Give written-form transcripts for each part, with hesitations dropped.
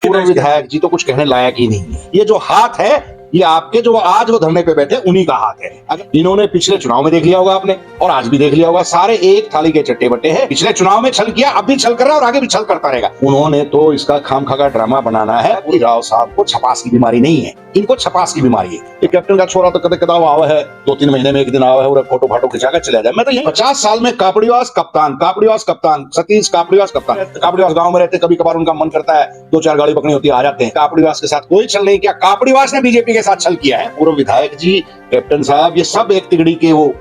पूर्व विधायक जी तो कुछ कहने लायक ही नहीं है। ये जो हाथ है ये आपके जो आज वो धरने पे बैठे उन्हीं का हाथ है। अगर इन्होंने पिछले चुनाव में देख लिया होगा आपने और आज भी देख लिया होगा, सारे एक थाली के चट्टे बट्टे हैं। पिछले चुनाव में छल किया, अब भी छल कर रहा है और आगे भी छल करता रहेगा। उन्होंने तो इसका खामखा का ड्रामा बनाना है। पूरी राव साहब को छपास की बीमारी नहीं है, इनको छपास की बीमारी है। ये कैप्टन का छोरा तो कदे कदाव आवा है, 2-3 महीने में एक दिन आवा है और फोटो फाटो खिंचाकर चले जाए। मैं तो यही 50 साल में कापड़ीवास कप्तान सतीश कापड़ीवास कप्तान। कापड़ीवास गांव में रहते, कभी कभार उनका मन करता है 2-4 गाड़ी पकड़ी होती है, आ जाते हैं। कापड़ीवास के साथ कोई छल नहीं किया, कापड़ीवास ने बीजेपी के साथ छल किया है। पूर्व विधायक जी, कैप्टन साहब, ये सब एक तिगड़ी के वो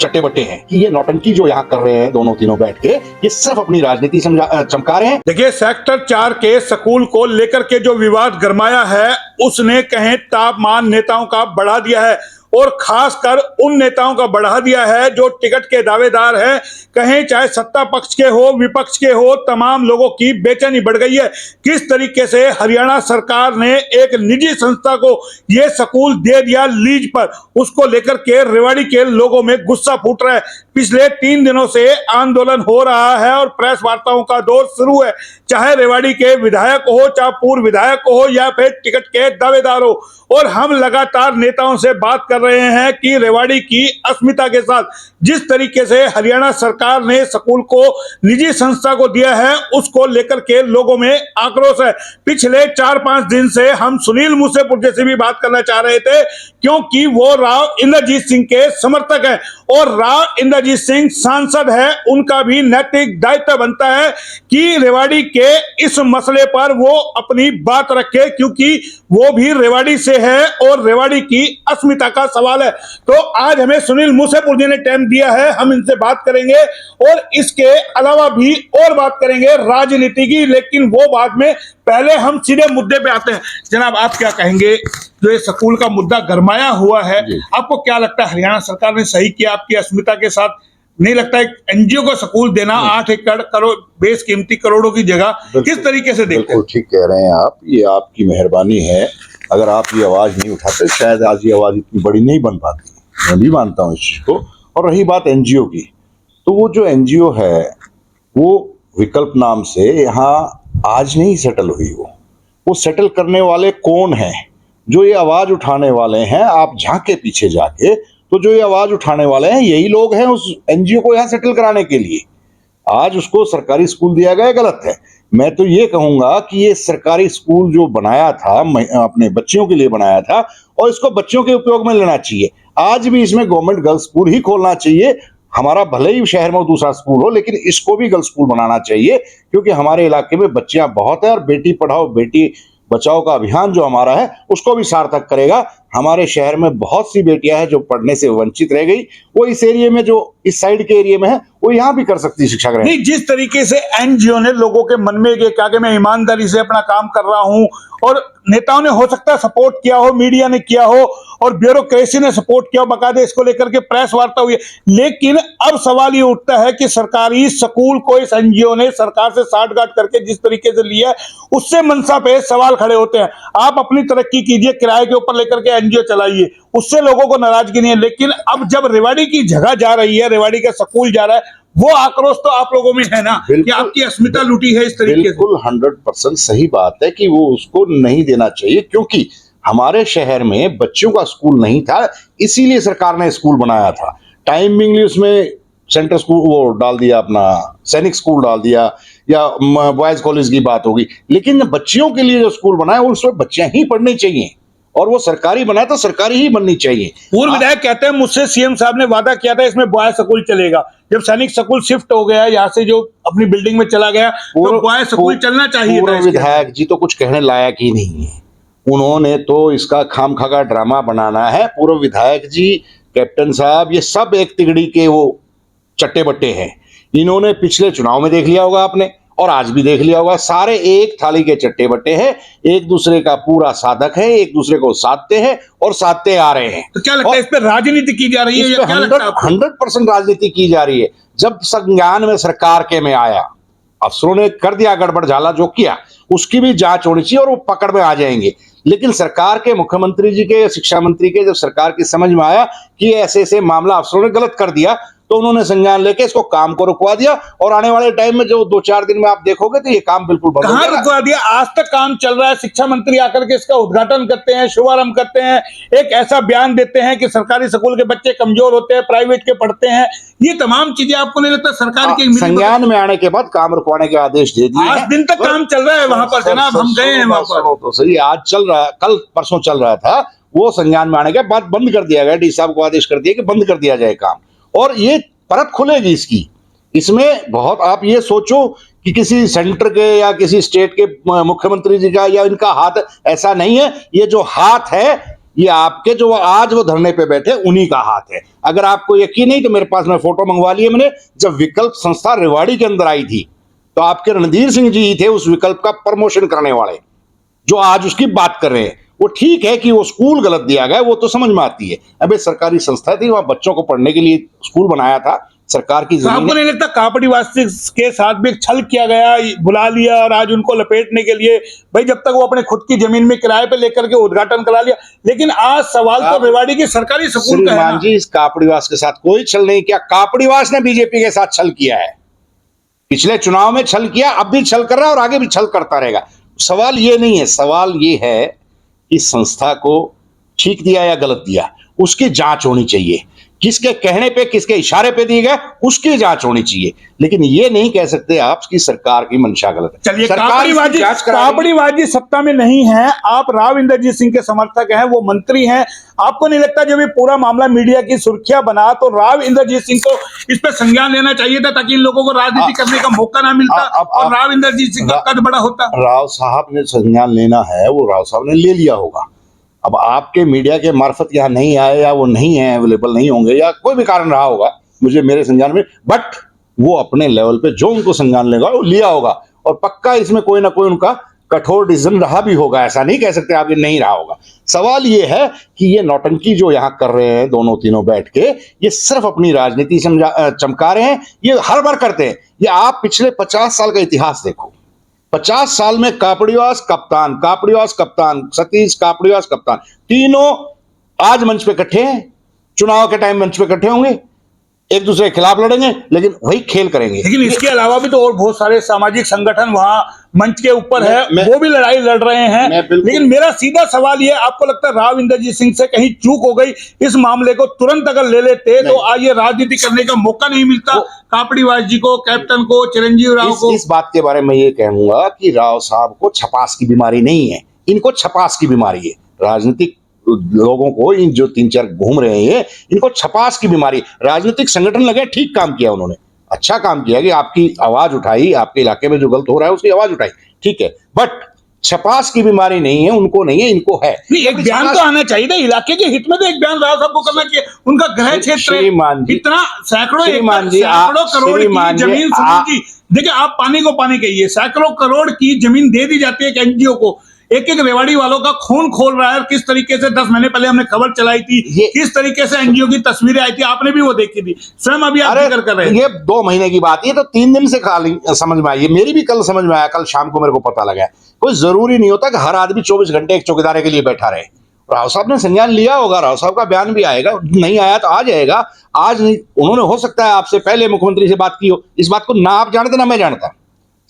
चट्टे बट्टे हैं कि ये नौटंकी जो यहाँ कर रहे हैं दोनों तीनों बैठ के, ये सिर्फ अपनी राजनीति चमका रहे हैं। देखिए, सेक्टर 4 के स्कूल को लेकर के जो विवाद गरमाया है उसने कहें तापमान नेताओं का बढ़ा दिया है और खासकर उन नेताओं का बढ़ा दिया है जो टिकट के दावेदार हैं। कहें चाहे सत्ता पक्ष के हो विपक्ष के हो, तमाम लोगों की बेचैनी बढ़ गई है। किस तरीके से हरियाणा सरकार ने एक निजी संस्था को यह स्कूल दे दिया लीज पर, उसको लेकर के रेवाड़ी के लोगों में गुस्सा फूट रहा है। पिछले 3 दिनों से आंदोलन हो रहा है और प्रेस वार्ताओं का दौर शुरू है। चाहे रेवाड़ी के विधायक हो, चाहे पूर्व विधायक हो या फिर टिकट के दावेदार हो, और हम लगातार नेताओं से बात कर रहे हैं कि रेवाड़ी की अस्मिता के साथ जिस तरीके से हरियाणा सरकार ने स्कूल को निजी संस्था को दिया है उसको लेकर के लोगों में आक्रोश है। पिछले 4-5 दिन से हम सुनील मूसेपुर जैसे भी बात करना चाह रहे थे, क्योंकि वो राव इंद्रजीत सिंह के समर्थक हैं और राव इंद्रजीत सिंह सांसद है। उनका भी नैतिक दायित्व बनता है कि रेवाड़ी के इस मसले पर वो अपनी बात रखे, क्योंकि वो भी रेवाड़ी से है और रेवाड़ी की अस्मिता का सवाल है। तो आज हमें सुनील मूसेपुर जी ने टाइम दिया है, हम इनसे बात करेंगे और इसके अलावा भी और बात करेंगे राजनीति की, लेकिन वो बाद में। पहले हम सीधे मुद्दे पे आते हैं। जनाब, आप क्या कहेंगे, जो ये स्कूल का मुद्दा गरमाया हुआ है, आपको क्या लगता है हरियाणा सरकार ने सही किया आपकी अस्मिता के साथ? नहीं लगता एक एनजीओ को स्कूल देना 8 एकड़ करोड़ बेशकीमती करोड़ों की जगह, किस तरीके से देखते हैं? ठीक कह रहे हैं आप, ये आपकी मेहरबानी है। अगर आप ये आवाज नहीं उठाते शायद आज ये आवाज इतनी बड़ी नहीं बन पाती। मैं भी मानता हूँ इस चीज को। और रही बात एनजीओ की, तो वो जो एनजीओ है वो विकल्प नाम से यहाँ आज नहीं सेटल हुई। वो सेटल करने वाले कौन हैं? जो ये आवाज उठाने वाले हैं, आप झांके पीछे जाके, तो जो ये आवाज उठाने वाले हैं यही लोग हैं उस एनजीओ को यहाँ सेटल कराने के लिए। आज उसको सरकारी स्कूल दिया गया, गलत है। मैं तो ये कहूंगा कि ये सरकारी स्कूल जो बनाया था अपने बच्चियों के लिए बनाया था और इसको बच्चों के उपयोग में लेना चाहिए। आज भी इसमें गवर्नमेंट गर्ल्स स्कूल ही खोलना चाहिए। हमारा भले ही शहर में दूसरा स्कूल हो, लेकिन इसको भी गर्ल्स स्कूल बनाना चाहिए, क्योंकि हमारे इलाके में बच्चियां बहुत है और बेटी पढ़ाओ बेटी बचाओ का अभियान जो हमारा है उसको भी सार्थक करेगा। हमारे शहर में बहुत सी बेटियां हैं जो पढ़ने से वंचित रह गई, वो इस एरिया में, जो इस साइड के एरिया में है, वो यहाँ भी कर सकती शिक्षा ग्रहण। नहीं, जिस तरीके से एनजीओ ने लोगों के मन में ये कहा कि मैं ईमानदारी से अपना काम कर रहा हूं, और नेताओं ने हो सकता है सपोर्ट किया हो, मीडिया ने किया हो और ब्यूरोक्रेसी ने सपोर्ट किया हो, बकायदे इसको लेकर के प्रेस वार्ता हुई है, लेकिन अब सवाल ये उठता है कि सरकारी स्कूल को इस एनजीओ ने सरकार से साठगांठ करके जिस तरीके से लिया, उससे मनसा पे सवाल खड़े होते हैं। आप अपनी तरक्की कीजिए, किराए के ऊपर लेकर के एनजीओ चलाइए, उससे लोगों को नाराजगी नहीं है, लेकिन अब जब रेवाड़ी की जगह जा रही है, रेवाड़ी का स्कूल जा रहा है, वो आक्रोश तो आप लोगों में है ना कि आपकी अस्मिता लूटी है इस तरीके से। बिल्कुल 100% सही बात है कि वो उसको नहीं देना चाहिए, क्योंकि हमारे शहर में बच्चों का स्कूल नहीं था, इसीलिए सरकार ने स्कूल बनाया था। टाइमिंगली उसमें सेंटर स्कूल वो डाल दिया, अपना सैनिक स्कूल डाल दिया, या बॉयज कॉलेज की बात होगी, लेकिन बच्चियों के लिए जो स्कूल बनाया उसमें बच्चियां ही पढ़नी चाहिए और वो सरकारी बनाया तो सरकारी ही बननी चाहिए। पूर्व विधायक कहते हैं मुझसे सीएम साहब ने वादा किया था इसमें बॉय स्कूल चलेगा। जब सैनिक स्कूल शिफ्ट हो गया यहाँ से, जो अपनी बिल्डिंग में चला गया, तो बॉय स्कूल चलना चाहिए। पूर्व विधायक जी तो कुछ कहने लायक ही नहीं है। उन्होंने तो इसका खामखा का ड्रामा बनाना है। पूर्व विधायक जी, कैप्टन साहब, ये सब एक तिगड़ी के वो चट्टे बट्टे हैं। इन्होंने पिछले चुनाव में देख लिया होगा आपने और आज भी देख लिया होगा, सारे एक थाली के चट्टे बट्टे हैं, एक दूसरे का पूरा साधक है, एक दूसरे को साधते हैं और साधते आ रहे हैं। तो क्या लगता है इस पर राजनीति की जा रही है या क्या लगता है आपको? 100% राजनीति की जा रही है। जब संज्ञान में सरकार के में आया, अफसरों ने कर दिया गड़बड़ झाला जो किया, उसकी भी जांच होनी चाहिए और वो पकड़ में आ जाएंगे। लेकिन सरकार के मुख्यमंत्री जी के, शिक्षा मंत्री के, जब सरकार की समझ में आया कि ऐसे ऐसे मामला अफसरों ने गलत कर दिया, तो उन्होंने संज्ञान लेके इसको काम को रुकवा दिया और आने वाले टाइम में जो 2-4 दिन में आप देखोगे तो ये काम बिल्कुल बंद हो कहाँ जाएगा। रुकवा दिया? आज तक काम चल रहा है। शिक्षा मंत्री आकर के इसका उद्घाटन करते हैं, शुभारंभ करते हैं, एक ऐसा बयान देते हैं कि सरकारी स्कूल के बच्चे कमजोर होते हैं, प्राइवेट के पढ़ते हैं। ये तमाम चीजें आपको नहीं लगता सरकार की संज्ञान में आने के बाद काम रुकवाने के आदेश दे दिए? 8 दिन तक काम चल रहा है वहां पर जनाब, हम गए हैं वहां पर। तो सही, आज चल रहा है, कल परसों चल रहा था, वो संज्ञान में आने के बाद बंद कर दिया गया। डी साहब को आदेश कर दिया कि बंद कर दिया जाए काम, और ये परत खुलेगी इसकी। इसमें बहुत, आप ये सोचो कि किसी सेंटर के या किसी स्टेट के मुख्यमंत्री जी का या इनका हाथ ऐसा नहीं है। ये जो हाथ है ये आपके जो आज वो धरने पे बैठे उन्हीं का हाथ है। अगर आपको यकीन नहीं तो मेरे पास में फोटो मंगवा ली है मैंने, जब विकल्प संस्था रेवाड़ी के अंदर आई थी तो आपके रणधीर सिंह जी थे उस विकल्प का प्रमोशन करने वाले, जो आज उसकी बात कर रहे हैं। वो ठीक है कि वो स्कूल गलत दिया गया, वो तो समझ में आती है। अबे सरकारी संस्था थी, वहां बच्चों को पढ़ने के लिए स्कूल बनाया था, सरकार की तो आपको जमीन। नहीं लगता कापड़ीवासी के साथ भी एक छल किया गया, बुला लिया और आज उनको लपेटने के लिए? भाई जब तक वो अपने खुद की जमीन में किराए पे लेकर के उद्घाटन करा लिया, लेकिन आज सवाल तो रेवाड़ी की सरकारी स्कूल का है ना। जी, इस कापड़ीवास के साथ कोई छल नहीं किया। कापड़ीवास ने बीजेपी के साथ छल किया है, पिछले चुनाव में छल किया, अब भी छल कर रहा है और आगे भी छल करता रहेगा। सवाल ये नहीं है, सवाल ये है कि संस्था को ठीक दिया या गलत दिया, उसकी जांच होनी चाहिए। किसके कहने पे, किसके इशारे पे दी गए, उसकी जांच होनी चाहिए। लेकिन ये नहीं कह सकते आप कि सरकार की मंशा गलत है। चलिए, सरकार इसकी जांच करा रही है। कापड़ीबाजी सत्ता में नहीं है, आप राव इंद्रजीत सिंह के समर्थक हैं, वो मंत्री हैं। आपको नहीं लगता जब ये पूरा मामला मीडिया की सुर्खियां बना तो राव इंद्रजीत सिंह को इस पे संज्ञान लेना चाहिए था, ताकि इन लोगों को राजनीति करने का मौका ना मिलता और राव इंद्रजीत सिंह का कद बड़ा होता? राव साहब ने संज्ञान लेना है, वो राव साहब ने ले लिया होगा। अब आपके मीडिया के मार्फत यहाँ नहीं आए या वो नहीं है, अवेलेबल नहीं होंगे या कोई भी कारण रहा होगा मुझे मेरे संज्ञान में, बट वो अपने लेवल पे जो उनको संज्ञान लेगा वो लिया होगा, और पक्का इसमें कोई ना कोई उनका कठोर डिसीजन रहा भी होगा। ऐसा नहीं कह सकते आप ये नहीं रहा होगा। सवाल ये है कि ये नौटंकी जो यहाँ कर रहे हैं दोनों तीनों बैठ के, ये सिर्फ अपनी राजनीति चमका रहे हैं। ये हर बार करते हैं। ये आप पिछले 50 साल का इतिहास देखो, 50 साल में कापड़ीवास कप्तान, सतीश कापड़ीवास कप्तान, तीनों आज मंच पे इकट्ठे हैं, चुनाव के टाइम मंच पे इकट्ठे होंगे, एक दूसरे के खिलाफ लड़ेंगे, लेकिन वही खेल करेंगे। लेकिन इसके अलावा भी तो और बहुत सारे सामाजिक संगठन वहां मंच के ऊपर है, वो भी लड़ाई लड़ रहे हैं। लेकिन मेरा सीधा सवाल ये, आपको लगता है राव इंद्रजीत सिंह से कहीं चूक हो गई? इस मामले को तुरंत अगर ले लेते तो आज ये राजनीति करने का मौका नहीं मिलता कापड़ीवास जी को, कैप्टन को, चिरंजीव राव को। इस बात के बारे में ये कहूंगा कि राव साहब को छपास की बीमारी नहीं है, इनको छपास की बीमारी है। राजनीतिक लोगों को, इन जो 3-4 घूम रहे हैं, इनको छपास की बीमारी। राजनीतिक संगठन लगे, ठीक काम किया उन्होंने, अच्छा काम किया कि आपकी आवाज उठाई, आपके इलाके में जो गलत हो रहा है उसकी आवाज उठाई, ठीक है, बट छपास की बीमारी नहीं है, उनको नहीं है, इनको है। एक बयान तो आना चाहिए था इलाके के हित में, तो एक बयान राव साहब को करना चाहिए। उनका गृह क्षेत्र इतना सैकड़ों करोड़ की जमीन, सुनील जी देखिए, आप पानी को पानी कहिए, सैकड़ों करोड़ की जमीन दे दी जाती है एक एनजीओ को। एक रेवाड़ी वालों का खून खोल रहा है। किस तरीके से 10 महीने पहले हमने खबर चलाई थी, किस तरीके से एनजीओ की तस्वीरें आई थी, आपने भी वो देखी थी, स्वयं अभी आप जिक्र कर रहे हैं। ये 2 महीने की बात है, तो 3 दिन से खाली समझ में आई। मेरी भी कल समझ में आया, कल शाम को मेरे को पता लगा। कोई जरूरी नहीं होता कि हर आदमी 24 घंटे एक चौकीदार के लिए बैठा रहे। राव साहब ने संज्ञान लिया होगा, राव साहब का बयान भी आएगा, नहीं आया तो आ जाएगा। आज नहीं, उन्होंने हो सकता है आपसे पहले मुख्यमंत्री से बात की हो, इस बात को ना आप जानते ना मैं जानता।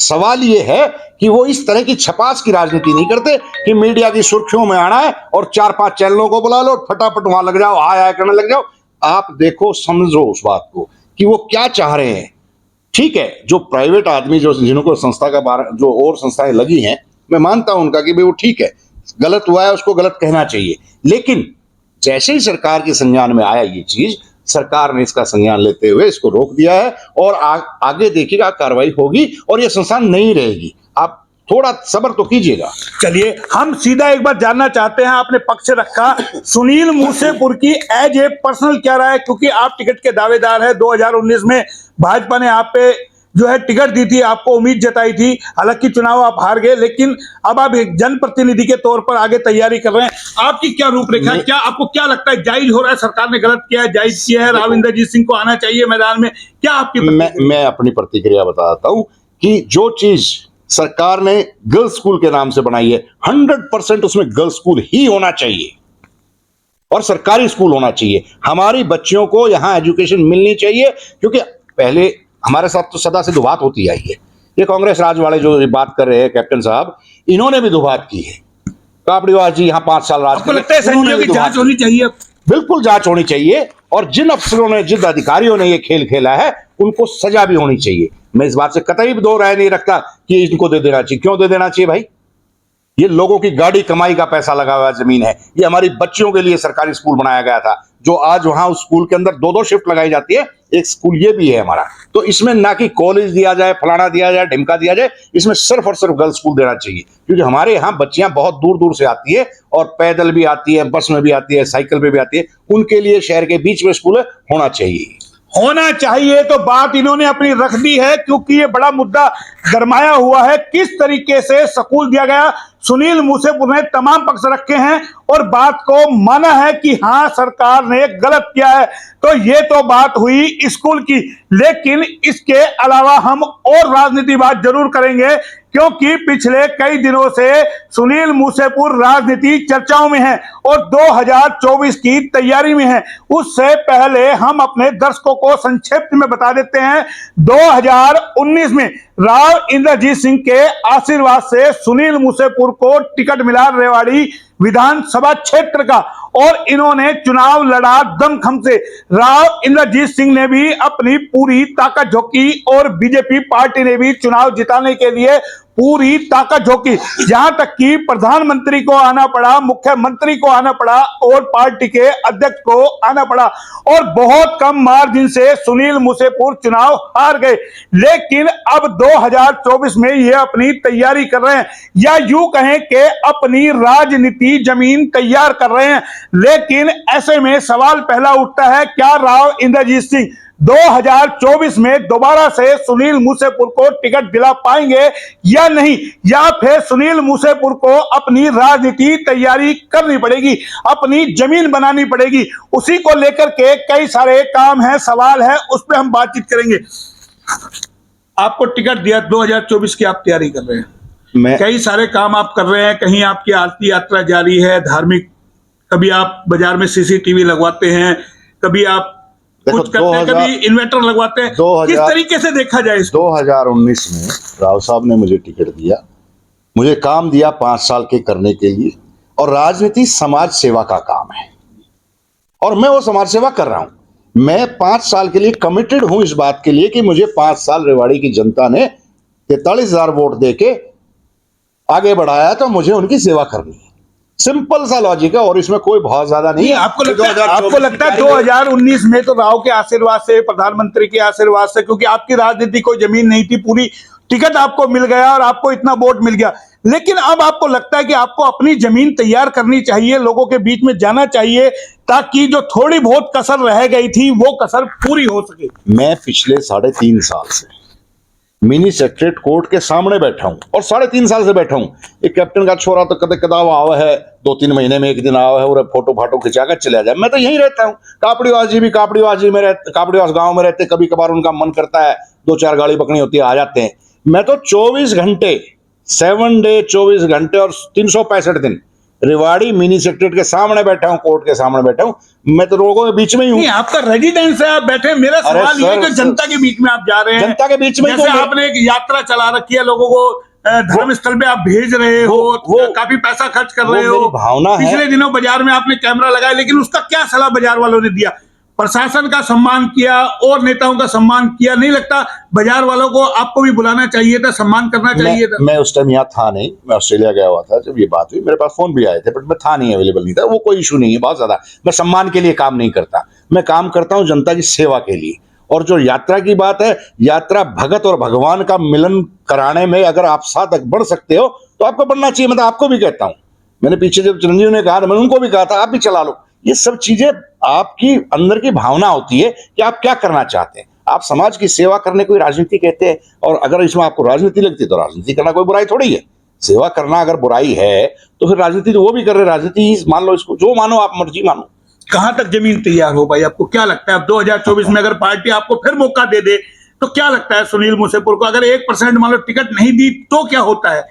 सवाल ये है कि वो इस तरह की छपास की राजनीति नहीं करते कि मीडिया की सुर्खियों में आना है और 4-5 चैनलों को बुला लो, फटाफट वहां लग जाओ, हाय हाय करने लग जाओ। आप देखो, समझो उस बात को कि वो क्या चाह रहे हैं। ठीक है, जो प्राइवेट आदमी जो जिनको संस्था का जो और संस्थाएं लगी हैं, मैं मानता हूं उनका कि भाई वो ठीक है, गलत हुआ है उसको गलत कहना चाहिए, लेकिन जैसे ही सरकार के संज्ञान में आया ये चीज, सरकार ने इसका संज्ञान लेते हुए इसको रोक दिया है और आगे देखिएगा कार्रवाई होगी और ये संस्थान नहीं रहेगी। आप थोड़ा सब्र तो कीजिएगा। चलिए, हम सीधा एक बार जानना चाहते हैं, आपने पक्ष रखा सुनील मूसेपुर की एज ए पर्सनल क्या रहा है, क्योंकि आप टिकट के दावेदार हैं। 2019 में भाजपा ने आप पे जो है टिकट दी थी, आपको उम्मीद जताई थी, हालांकि चुनाव आप हार गए, लेकिन अब आप एक जनप्रतिनिधि के तौर पर आगे तैयारी कर रहे हैं। आपकी क्या रूपरेखा, क्या आपको क्या लगता है, जायज हो रहा है, सरकार ने गलत किया है, जायज किया है, राव इंद्रजीत सिंह को आना चाहिए मैदान में, क्या आपकी? मैं अपनी प्रतिक्रिया बताता हूं कि जो चीज सरकार ने गर्ल्स स्कूल के नाम से बनाई है, 100% उसमें गर्ल्स स्कूल ही होना चाहिए। और सरकारी स्कूल होना चाहिए। हमारी बच्चियों को यहाँ एजुकेशन मिलनी चाहिए, क्योंकि पहले हमारे साथ तो सदा से दुबात होती आई है। ये कांग्रेस राज वाले जो बात कर रहे हैं कैप्टन साहब, इन्होंने भी दुबात की है। कापड़ीवास जी यहाँ 5 साल राज आपको लगता है उन्होंने संजय भी की दुबात जांच होनी चाहिए? बिल्कुल जांच होनी चाहिए, और जिन अफसरों ने, जिन अधिकारियों ने ये खेल खेला है, उनको सजा भी होनी चाहिए। मैं इस बात से कतई भी दो राय नहीं रखता कि इनको दे देना चाहिए। क्यों दे देना चाहिए भाई? ये लोगों की गाड़ी कमाई का पैसा लगा हुआ जमीन है। ये हमारी बच्चियों के लिए सरकारी स्कूल बनाया गया था, जो आज वहां उस स्कूल के अंदर 2-2 शिफ्ट लगाई जाती है। एक स्कूल ये भी है हमारा। तो इसमें ना कि कॉलेज दिया जाए, फलाना दिया जाए, ढिमका दिया जाए, इसमें सिर्फ और सिर्फ गर्ल्स स्कूल देना चाहिए। क्योंकि हमारे यहाँ बच्चियां बहुत दूर दूर से आती है, और पैदल भी आती है, बस में भी आती है, साइकिल पे भी आती है। उनके लिए शहर के बीच में स्कूल होना चाहिए। होना चाहिए तो बात इन्होंने अपनी रख दी है, क्योंकि ये बड़ा मुद्दा गरमाया हुआ है। किस तरीके से स्कूल दिया गया, सुनील मूसेपुर ने तमाम पक्ष रखे हैं और बात को माना है कि हाँ सरकार ने गलत किया है। तो ये तो बात हुई स्कूल की, लेकिन इसके अलावा हम और राजनीति बात जरूर करेंगे, क्योंकि पिछले कई दिनों से सुनील मूसेपुर राजनीति चर्चाओं में है और 2024 की तैयारी में है। उससे पहले हम अपने दर्शकों को संक्षिप्त में बता देते हैं, 2019 में राव इंद्रजीत सिंह के आशीर्वाद से सुनील मूसेपुर को टिकट मिला रेवाड़ी विधानसभा क्षेत्र का, और इन्होंने चुनाव लड़ा दमखम से। राव इंद्रजीत सिंह ने भी अपनी पूरी ताकत झोंकी और बीजेपी पार्टी ने भी चुनाव जिताने के लिए पूरी ताकत झोंकी। यहां तक कि प्रधानमंत्री को आना पड़ा, मुख्यमंत्री को आना पड़ा और पार्टी के अध्यक्ष को आना पड़ा, और बहुत कम मार्जिन से सुनील मूसेपुर चुनाव हार गए। लेकिन अब 2024 में ये अपनी तैयारी कर रहे हैं, या यूं कहें कि अपनी राजनीति जमीन तैयार कर रहे हैं। लेकिन ऐसे में सवाल पहला उठता है, क्या राव इंद्रजीत सिंह 2024 में दोबारा से सुनील मूसेपुर को टिकट दिला पाएंगे या नहीं, या फिर सुनील मूसेपुर को अपनी राजनीति तैयारी करनी पड़ेगी, अपनी जमीन बनानी पड़ेगी। उसी को लेकर के कई सारे काम हैं, सवाल है, उस पर हम बातचीत करेंगे। आपको टिकट दिया, 2024 की आप तैयारी कर रहे हैं, कई सारे काम आप कर रहे हैं, कहीं आपकी आरती यात्रा जारी है, धार्मिक, कभी आप बाजार में सीसीटीवी लगवाते हैं, कभी आप कुछ करते हैं, कभी इन्वर्टर लगवाते हैं। किस तरीके से देखा जाए इसको? 2019 में राव साहब ने मुझे टिकट दिया, मुझे काम दिया 5 साल के करने के लिए, और राजनीति समाज सेवा का काम है और मैं वो समाज सेवा कर रहा हूं। मैं 5 साल के लिए कमिटेड हूं इस बात के लिए कि मुझे 5 साल रेवाड़ी की जनता ने 43,000 वोट देके आगे बढ़ाया, तो मुझे उनकी सेवा करनी है। सिंपल सा लॉजिक है, और इसमें कोई बहुत ज्यादा नहीं। आपको लगता है 2019 में तो राव के आशीर्वाद से, प्रधानमंत्री के आशीर्वाद से, क्योंकि आपकी राजनीति कोई जमीन नहीं थी, पूरी टिकट आपको मिल गया और आपको इतना वोट मिल गया। लेकिन अब आपको लगता है कि आपको अपनी जमीन तैयार करनी चाहिए, लोगों के बीच में जाना चाहिए, ताकि जो थोड़ी बहुत कसर रह गई थी वो कसर पूरी हो सके। मैं पिछले 3.5 साल से मिनी सेक्रेटरीट कोर्ट के सामने बैठा हूं, और 3.5 साल से बैठा हूं। एक कैप्टन का छोरा तो कदे कदाव आवा है, 2-3 महीने में एक दिन आवा है और फोटो फाटो खिंचाकर चला जाए। मैं तो यहीं रहता हूं। कापड़ीवास जी भी कापड़ीवास गांव में रहते, कभी कभार उनका मन करता है 2-4 गाड़ी पकड़ी होती है, आ जाते हैं। मैं तो 24 घंटे 7 डे 24 घंटे और 365 दिन रेवाड़ी मिनी सेक्रेटरीट के सामने बैठा हूं, कोर्ट के सामने बैठा हूं। मैं तो लोगों के बीच में ही हूं। आपका रेजिडेंस है, आप बैठे। मेरा सवाल ये है कि जनता के बीच में आप जा रहे हैं, जनता के बीच में, जैसे आपने एक यात्रा चला रखी है, लोगों को धर्म स्थल पे आप भेज रहे हो, काफी पैसा खर्च कर रहे हो, भावना है। पिछले दिनों बाजार में आपने कैमरा लगाया, लेकिन उसका क्या सलाह बाजार वालों ने दिया? प्रशासन का सम्मान किया और नेताओं का सम्मान किया। नहीं लगता बाजार वालों को आपको भी बुलाना चाहिए था, सम्मान करना चाहिए था? मैं उस टाइम यहाँ था नहीं, मैं ऑस्ट्रेलिया गया हुआ था जब ये बात हुई। मेरे पास फोन भी आए थे, बट मैं था नहीं, अवेलेबल नहीं था। वो कोई इशू नहीं है बहुत ज्यादा। मैं सम्मान के लिए काम नहीं करता, मैं काम करता हूँ जनता की सेवा के लिए। और जो यात्रा की बात है, यात्रा भगत और भगवान का मिलन कराने में अगर आप साथ बढ़ सकते हो तो आपको बढ़ना चाहिए। मैं तो आपको भी कहता हूँ, मैंने पीछे जब चिरंजीव ने कहा, मैंने उनको भी कहा था, आप भी चला लो। ये सब चीजें आपकी अंदर की भावना होती है कि आप क्या करना चाहते हैं। आप समाज की सेवा करने को राजनीति कहते हैं, और अगर इसमें आपको राजनीति लगती है तो राजनीति करना कोई बुराई थोड़ी है। सेवा करना अगर बुराई है तो फिर राजनीति तो वो भी कर रहे, राजनीति मान लो, इसको जो मानो आप, मर्जी मानो। कहां तक जमीन तैयार हो भाई? आपको क्या लगता है अब 2024 में अगर पार्टी आपको फिर मौका दे दे तो क्या लगता है सुनील मूसेपुर को? अगर 1% मान लो टिकट नहीं दी तो क्या होता है?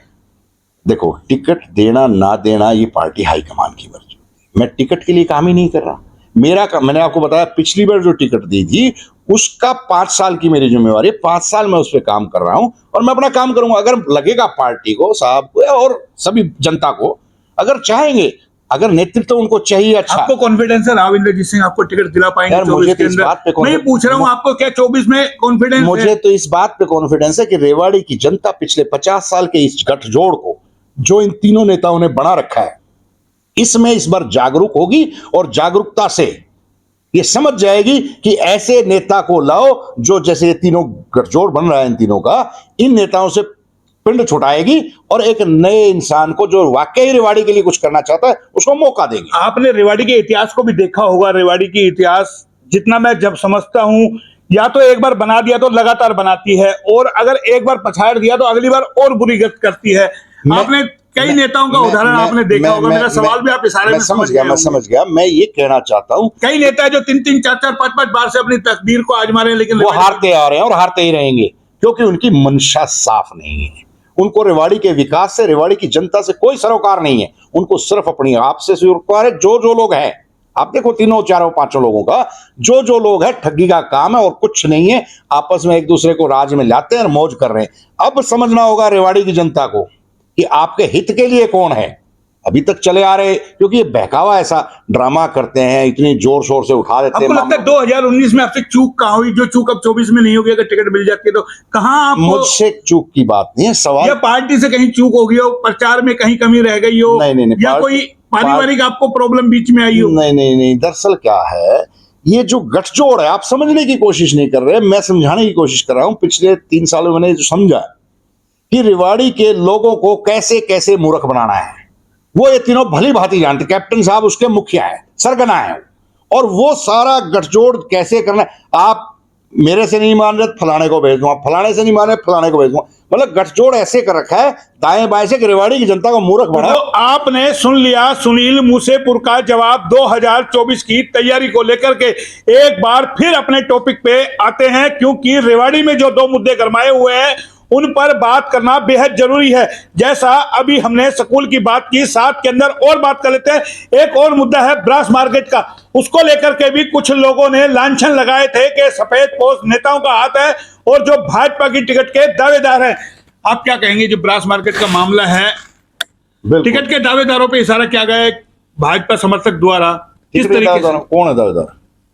देखो, टिकट देना ना देना ये पार्टी हाईकमान की मर्जी। मैं टिकट के लिए काम ही नहीं कर रहा। मेरा काम, मैंने आपको बताया पिछली बार जो टिकट दी थी उसका 5 साल की मेरी जिम्मेवारी है, 5 साल मैं उस पर काम कर रहा हूं और मैं अपना काम करूंगा। अगर लगेगा पार्टी को, साहब को और सभी जनता को, अगर चाहेंगे, अगर नेतृत्व उनको चाहिए, अच्छा। आपको कॉन्फिडेंस है राव इंद्रजीत सिंह आपको टिकट दिला पाएंगे? यार, मुझे तो इस बात पे मैं पूछ रहा हूँ आपको क्या 24 में कॉन्फिडेंस है? मुझे तो इस बात पे कॉन्फिडेंस है कि रेवाड़ी की जनता पिछले 50 साल के इस गठजोड़ को जो इन तीनों नेताओं ने बना रखा है, इसमें इस बार जागरूक होगी और जागरूकता से ये समझ जाएगी कि ऐसे नेता को लाओ जो, जैसे ये तीनों गठजोड़ बन रहा है इन तीनों का, इन नेताओं से पिंड छुटाएगी और एक नए इंसान को जो वाकई रेवाड़ी के लिए कुछ करना चाहता है उसको मौका देगी। आपने रेवाड़ी के इतिहास को भी देखा होगा। रेवाड़ी की इतिहास जितना मैं जब समझता हूं, या तो एक बार बना दिया तो लगातार बनाती है, और अगर एक बार पछाड़ दिया तो अगली बार और बुरी गत करती है। आपने कई नेताओं का उदाहरण आपने देखा होगा। मेरा सवाल भी आप इशारे में समझ गया। मैं ये कहना चाहता हूं, कई नेता जो 3-3, 4-4, 5-5 बार से अपनी तकदीर को आजमा रहे हैं, लेकिन वो हारते आ रहे हैं और हारते ही रहेंगे क्योंकि उनकी मंशा साफ नहीं है। उनको रेवाड़ी के विकास से, रेवाड़ी की जनता से कोई सरोकार नहीं है। उनको सिर्फ अपनी आप से सरोकार है। जो लोग हैं, आप देखो तीनों, चारों, पांचों लोगों का जो लोग है, ठगी का काम है और कुछ नहीं है। आपस में एक दूसरे को राज में लाते हैं और मौज कर रहे हैं। अब समझना होगा रेवाड़ी की जनता को कि आपके हित के लिए कौन है। अभी तक चले आ रहे, क्योंकि ये बहकावा ऐसा ड्रामा करते हैं, इतनी जोर शोर से उठा देते हैं। आपको लगता है 2019 में आपसे चूक कहां हुई, जो चूक अब 24 में नहीं होगी? अगर टिकट मिल जाती है तो कहां आपको? मुझसे चूक की बात नहीं है, सवाल या पार्टी से कहीं चूक हो गई हो, प्रचार में कहीं कमी रह गई हो, नहीं, या कोई पारिवारिक आपको प्रॉब्लम बीच में आई हो? नहीं। दरअसल क्या है, ये जो गठजोड़ है, आप समझने की कोशिश नहीं कर रहे, मैं समझाने की कोशिश कर रहा हूं। पिछले 3 सालों में मैंने जो समझा कि रेवाड़ी के लोगों को कैसे कैसे मूर्ख बनाना है, वो ये तीनों भली भांति जानते। कैप्टन साहब उसके मुखिया है, सरगना है, और वो सारा गठजोड़ कैसे करना है। आप मेरे से नहीं मान रहे, फलाने को भेज दूंगा, फलाने से नहीं मान रहे, फलाने को भेज दूंगा। मतलब गठजोड़ ऐसे कर रखा है दाएं बाएं से कि रेवाड़ी की जनता को मूर्ख बना। तो आपने सुन लिया सुनील मूसेपुर का जवाब 2024 की तैयारी को लेकर के। एक बार फिर अपने टॉपिक पे आते हैं, क्योंकि रेवाड़ी में जो 2 मुद्दे गरमाए हुए हैं उन पर बात करना बेहद जरूरी है। जैसा अभी हमने स्कूल की बात की, साथ के अंदर और बात कर लेते हैं। एक और मुद्दा है ब्रास मार्केट का। उसको लेकर के भी कुछ लोगों ने लांछन लगाए थे कि सफेद पोस्ट नेताओं का हाथ है और जो भाजपा की टिकट के दावेदार हैं। आप क्या कहेंगे जो ब्रास मार्केट का मामला है? टिकट के दावेदारों पे इशारा किया गया है भाजपा समर्थक द्वारा, किस तरीके से? कौन है दावेदार?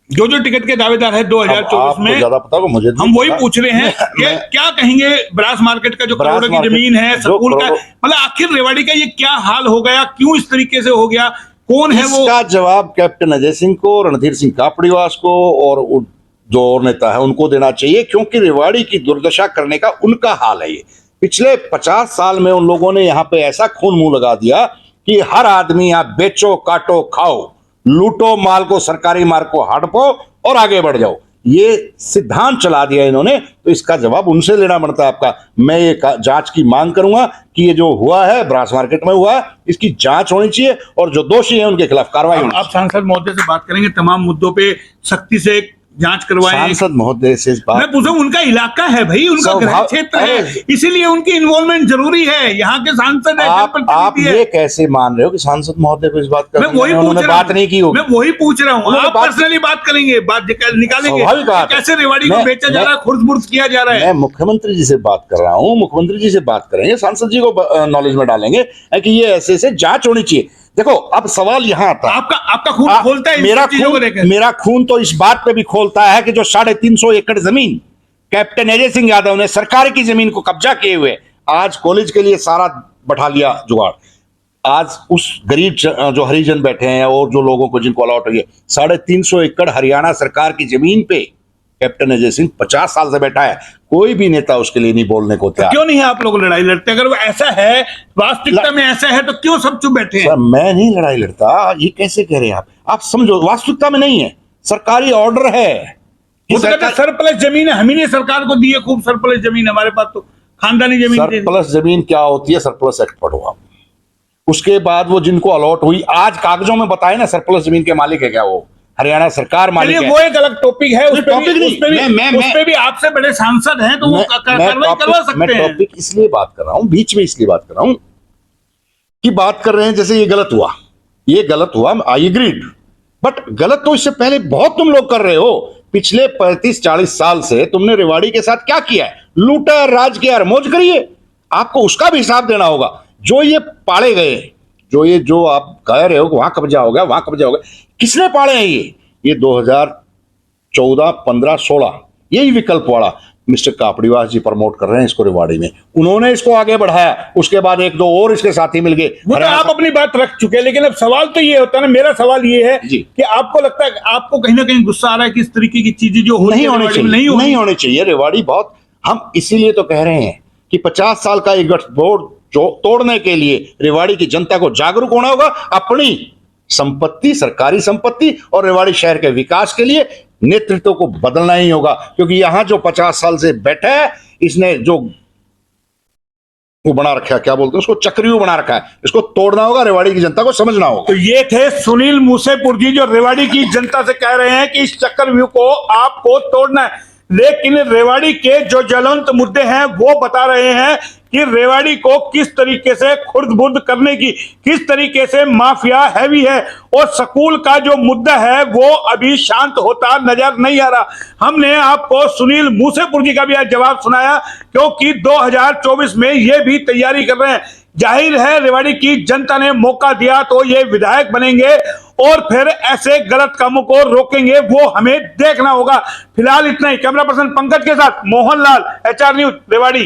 जो जो टिकट के दावेदार है 2024 में, ज्यादा पता होगा मुझे, हम वही पूछ रहे हैं कि क्या कहेंगे ब्रास मार्केट का जो करोड़ों की जमीन है, स्कूल का, मतलब आखिर रेवाड़ी का ये क्या हाल हो गया, क्यों इस तरीके से हो गया, कौन है वो? इसका जवाब कैप्टन अजय सिंह को, रणधीर सिंह कापड़ीवास को और जो और नेता है उनको देना चाहिए, क्योंकि रेवाड़ी की दुर्दशा करने का उनका हाल है। ये पिछले 50 साल में उन लोगों ने यहाँ पे ऐसा खून मुंह लगा दिया कि हर आदमी यहाँ बेचो, काटो, खाओ, लूटो माल को, सरकारी मार्ग को हड़पो और आगे बढ़ जाओ। ये सिद्धांत चला दिया इन्होंने, तो इसका जवाब उनसे लेना पड़ता है आपका। मैं ये जांच की मांग करूंगा कि ये जो हुआ है ब्रास मार्केट में हुआ है, इसकी जांच होनी चाहिए और जो दोषी है उनके खिलाफ कार्रवाई होनी चाहिए। आप सांसद महोदय से बात करेंगे, तमाम मुद्दों पे सख्ती से जांच करवाएं। सांसद महोदय से बात, मैं पूछूं, उनका इलाका है भाई, उनका गृह क्षेत्र है, इसीलिए उनकी इन्वॉल्वमेंट जरूरी है। यहाँ के सांसद है, आप ये कैसे मान रहे हो कि सांसद महोदय को इस बात का, मैं वही उन्होंने बात नहीं की होगी? मैं वही पूछ रहा हूँ। आप पर्सनली बात करेंगे, बात निकालेंगे कैसे रेवाड़ी को बेचा जा रहा है, खुर्द-बुर्द किया जा रहा है। मैं मुख्यमंत्री जी से बात कर रहा हूँ, मुख्यमंत्री जी से बात करेंगे, सांसद जी को नॉलेज में डालेंगे कि ये ऐसे जांच होनी चाहिए। देखो, अब सवाल यहाँ आता है, आपका खून खोलता है, मेरा खून तो इस बात पे भी खोलता है कि जो 350 एकड़ जमीन कैप्टन अजय सिंह यादव ने सरकार की जमीन को कब्जा किए हुए, आज कॉलेज के लिए सारा बैठा लिया जुगाड़। आज उस गरीब जो हरिजन बैठे हैं और जो लोगों को जिनको अलॉट हुई है 350 एकड़ हरियाणा सरकार की जमीन पे कैप्टन अजय सिंह 50 साल से बैठा है। कोई भी नेता उसके लिए नहीं बोलने को तैयार। क्यों नहीं है आप लोग लड़ाई लड़ते? अगर वो ऐसा है, वास्तविकता में ऐसा है, तो क्यों सब चुप बैठे हैं? सर, मैं नहीं लड़ाई लड़ता, ये कैसे कह रहे हैं आप समझो, वास्तविकता में नहीं है, सरकारी ऑर्डर है। सरप्लस जमीन है, हम ही ने सरकार को दी है, खूब सरप्लस जमीन हमारे पास, तो खानदानी जमीन। सरप्लस जमीन क्या होती है? सरप्लस एक्ट पढ़ो आप। उसके बाद वो जिनको अलॉट हुई, आज कागजों में बताए ना सरप्लस जमीन के मालिक है क्या, वो हरियाणा सरकार मालिक है। वो एक अलग टॉपिक है, उस पे भी आपसे बड़े सांसद हैं, तो वो कार्रवाई करवा सकते हैं। मैं टॉपिक इसलिए बात कर रहा हूं, बीच में इसलिए बात कर रहा हूं कि बात कर रहे हैं जैसे ये गलत हुआ, ये गलत हुआ, आई एग्रीड, बट गलत तो इससे पहले बहुत तुम लोग कर रहे हो। पिछले 35-40 साल से तुमने रेवाड़ी के साथ क्या किया है? लूटा, राज किया, मौज करिए। आपको उसका भी हिसाब देना होगा। जो ये पाड़े गए, जो आप कह रहे हो वहां कब्जा हो गया, वहां कब्जा हो गया, किसने पाड़े हैं ये 2014, 15, 16 यही विकल्प वाला मिस्टर कापड़ीवास जी प्रमोट कर रहे हैं इसको रेवाड़ी में। उन्होंने इसको आगे बढ़ाया, उसके बाद 1-2 और इसके साथी मिल गए। वो तो आप अपनी बात रख चुके हैं, लेकिन अब सवाल तो ये होता है ना, मेरा सवाल ये है जी। कि आपको लगता है, आपको कहीं ना कहीं गुस्सा आ रहा है कि इस तरीके की चीजें जो नहीं होनी चाहिए, नहीं होनी चाहिए। रेवाड़ी बहुत, हम इसीलिए तो कह रहे हैं कि 50 साल का एक गठबोड़ जो तोड़ने के लिए रेवाड़ी की जनता को जागरूक होना होगा। अपनी संपत्ति, सरकारी संपत्ति और रेवाड़ी शहर के विकास के लिए नेतृत्व को बदलना ही होगा, क्योंकि यहां जो 50 साल से बैठा है, इसने जो वो बना रखा है, क्या बोलते हैं उसको, चक्रव्यूह बना रखा है, इसको तोड़ना होगा। रेवाड़ी की जनता को समझना होगा। तो ये थे सुनील मूसेपुर जी, जो रेवाड़ी की जनता से कह रहे हैं कि इस चक्रव्यूह को आपको तोड़ना है। लेकिन रेवाड़ी के जो ज्वलंत मुद्दे हैं वो बता रहे हैं कि रेवाड़ी को किस तरीके से खुर्द-बुर्द करने की, किस तरीके से माफिया हैवी है, और स्कूल का जो मुद्दा है वो अभी शांत होता नजर नहीं आ रहा। हमने आपको सुनील मूसेपुर जी का भी आज जवाब सुनाया, क्योंकि 2024 में ये भी तैयारी कर रहे हैं। जाहिर है रेवाड़ी की जनता ने मौका दिया तो ये विधायक बनेंगे और फिर ऐसे गलत कामों को रोकेंगे, वो हमें देखना होगा। फिलहाल इतना ही। कैमरा पर्सन पंकज के साथ मोहन लाल, HR न्यूज रेवाड़ी।